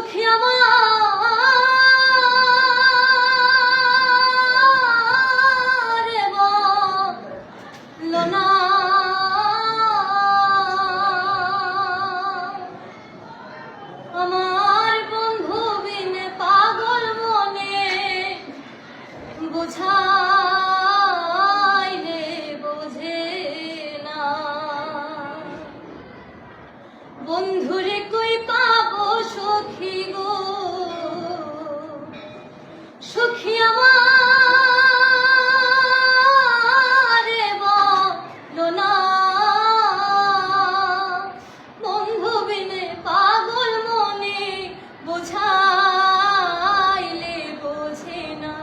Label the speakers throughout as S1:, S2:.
S1: সখী আমার বলো না আমার বন্ধু বিনে পাগল মনে বোঝাইলে বোঝে না। বন্ধুরে কই পাবো সখী গো, সখী আমার বলো না বন্ধু বিনে পাগল মনে বোঝাইলে বোঝে না।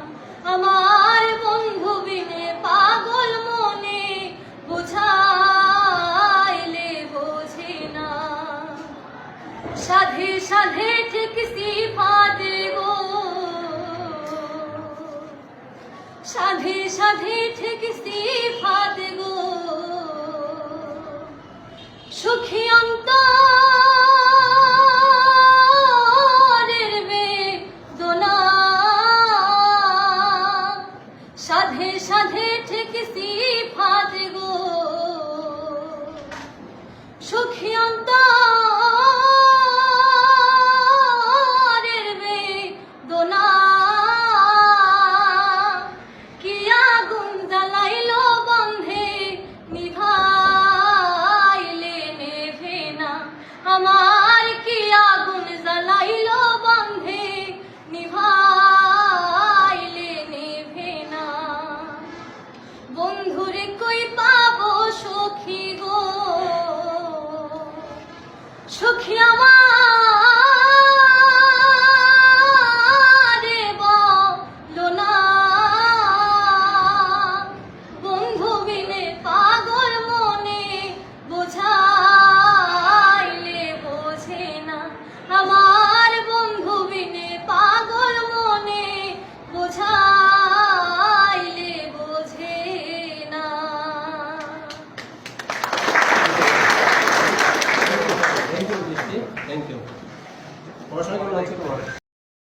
S1: আমার বন্ধু বিনে পাগল মনে বোঝাইলে বোঝে না। সাধে সাধে ঠেকছি ফাঁদে গো, সাধে সাধে ঠেকছি ফাঁদে